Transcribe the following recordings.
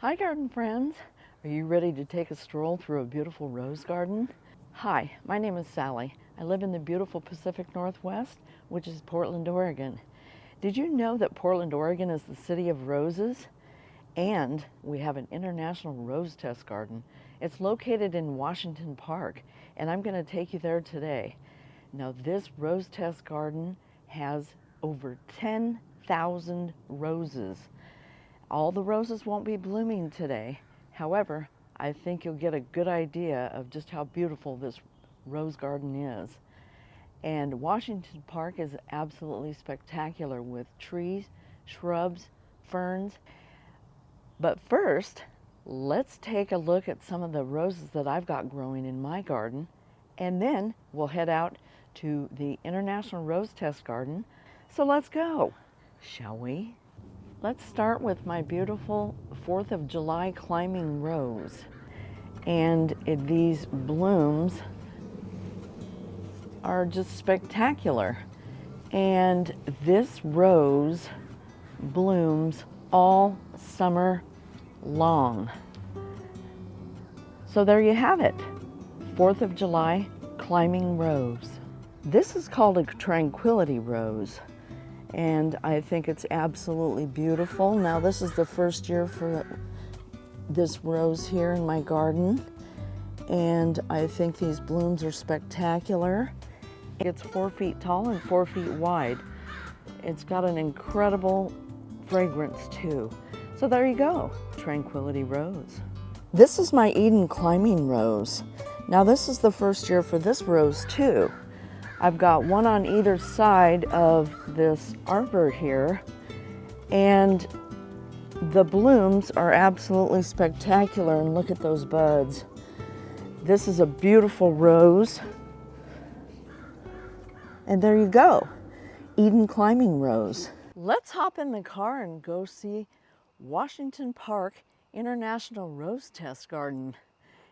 Hi garden friends! Are you ready to take a stroll through a beautiful rose garden? Hi, my name is Sally. I live in the beautiful Pacific Northwest, which is Portland, Oregon. Did you know that Portland, Oregon is the city of roses? And we have an international rose test garden. It's located in Washington Park, and I'm going to take you there today. Now this rose test garden has over 10,000 roses. All the roses won't be blooming today. However, I think you'll get a good idea of just how beautiful this rose garden is. And Washington Park is absolutely spectacular with trees, shrubs, ferns. But first, let's take a look at some of the roses that I've got growing in my garden, and then we'll head out to the International Rose Test Garden. So let's go, shall we? Let's start with my beautiful 4th of July climbing rose. And these blooms are just spectacular. And this rose blooms all summer long. So there you have it, 4th of July climbing rose. This is called a tranquility rose, and I think it's absolutely beautiful. Now this is the first year for this rose here in my garden, and I think these blooms are spectacular. It's 4 feet tall and 4 feet wide. It's got an incredible fragrance too. So there you go, Tranquility Rose. This is my Eden climbing rose. Now this is the first year for this rose too. I've got one on either side of this arbor here, and the blooms are absolutely spectacular, and look at those buds. This is a beautiful rose. And there you go, Eden climbing rose. Let's hop in the car and go see Washington Park International Rose Test Garden.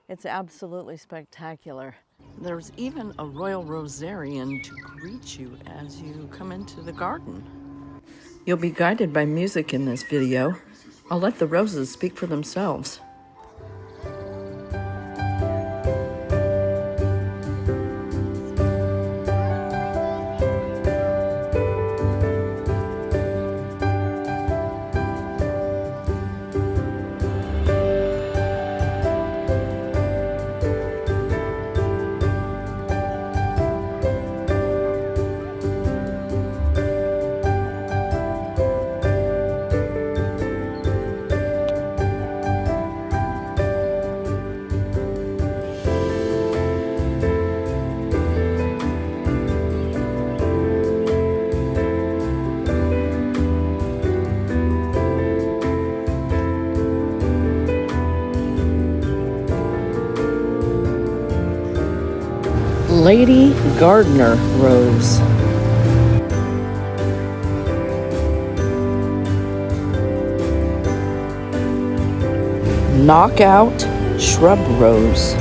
It's absolutely spectacular. There's even a royal Rosarian to greet you as you come into the garden. You'll be guided by music in this video. I'll let the roses speak for themselves. Lady Gardner Rose. Knockout Shrub Rose.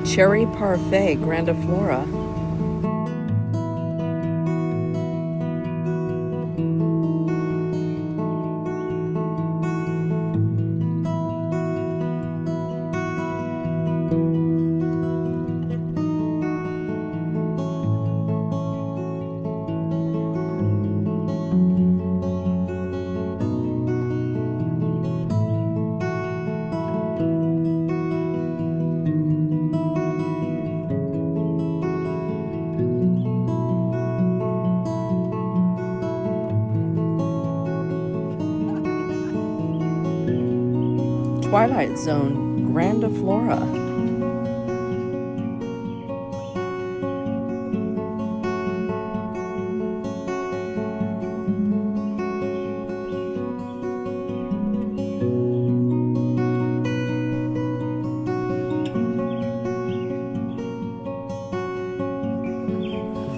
Cherry Parfait grandiflora. Twilight Zone grandiflora.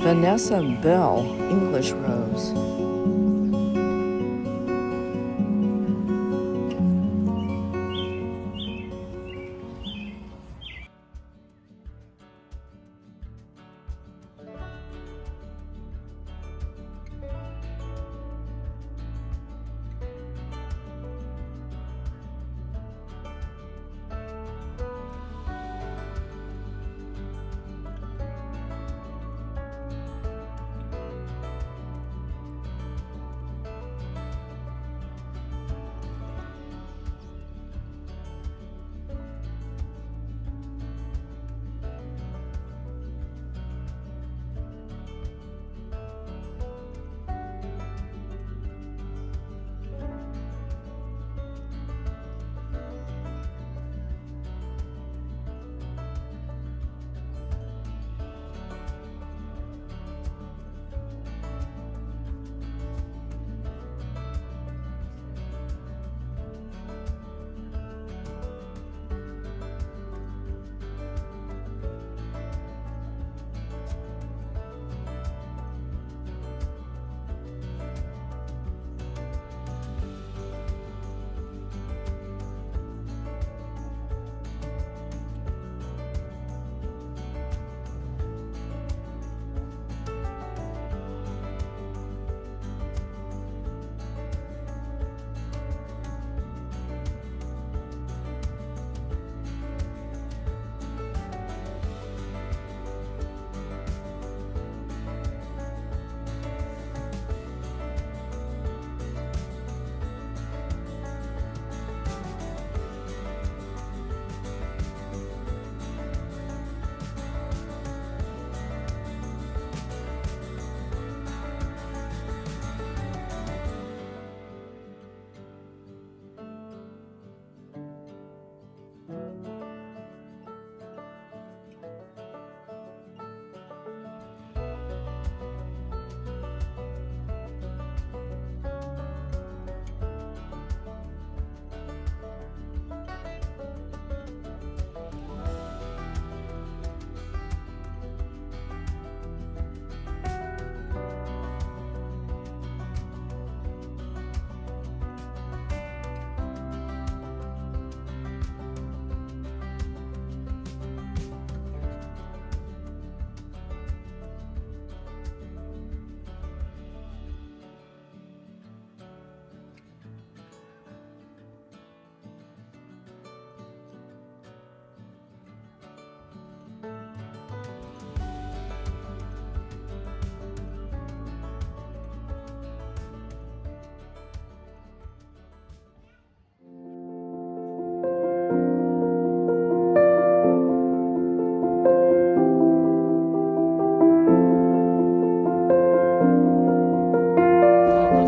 Vanessa Bell, English rose.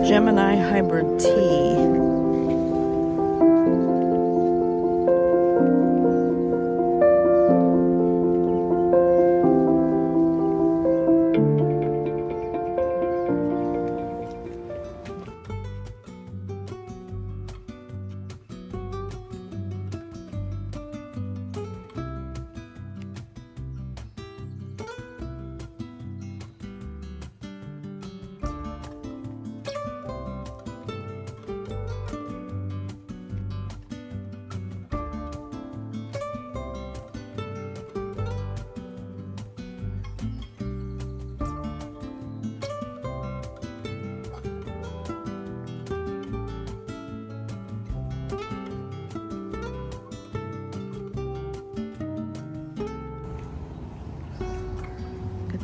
Gemini hybrid tea.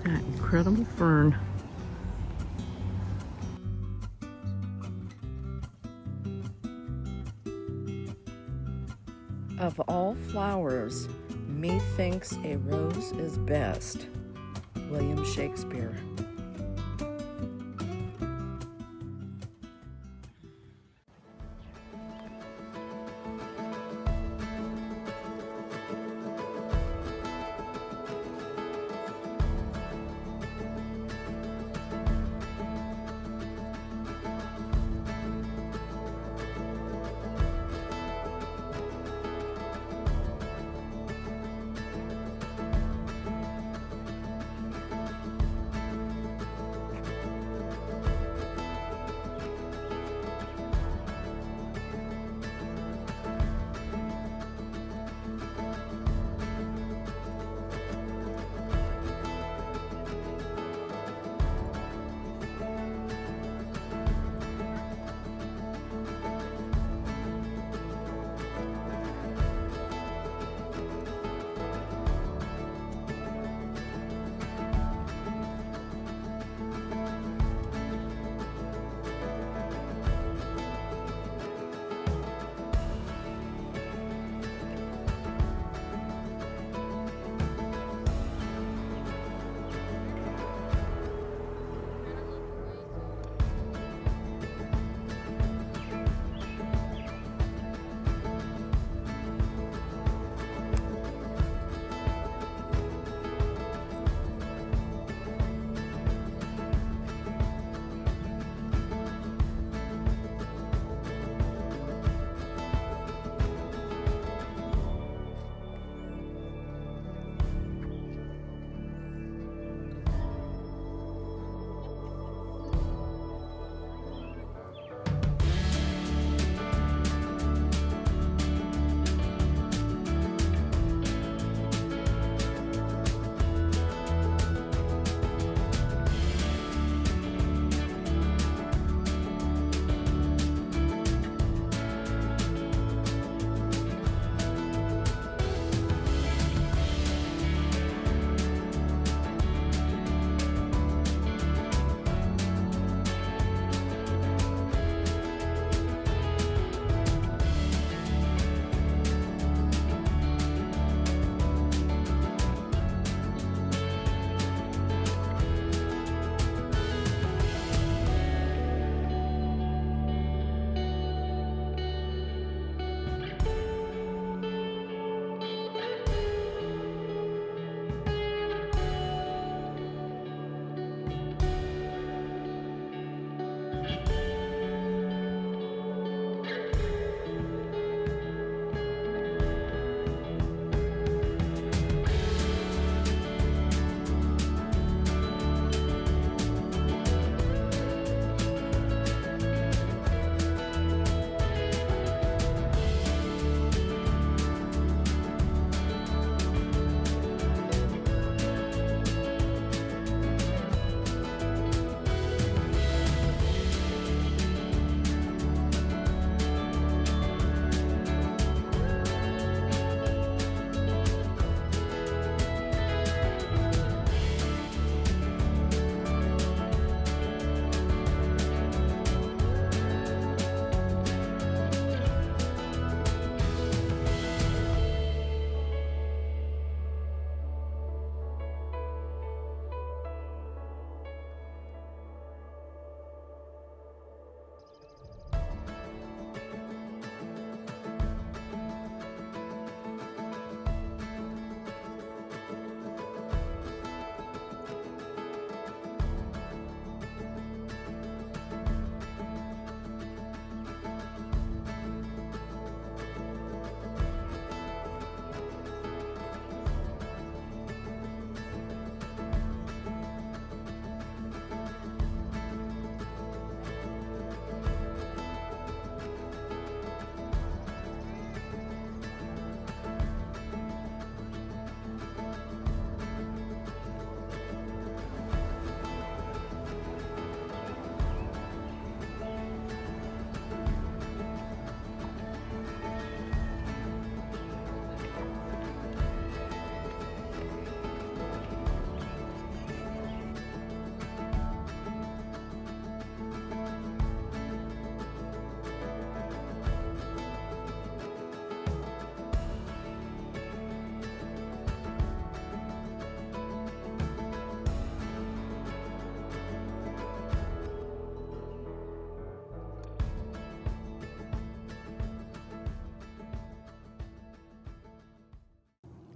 That incredible fern. Of all flowers, methinks a rose is best. William Shakespeare.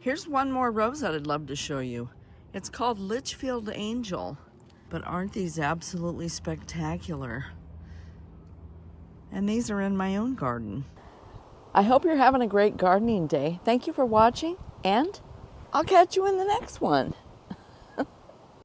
Here's one more rose that I'd love to show you. It's called Litchfield Angel. But aren't these absolutely spectacular? And these are in my own garden. I hope you're having a great gardening day. Thank you for watching, and I'll catch you in the next one.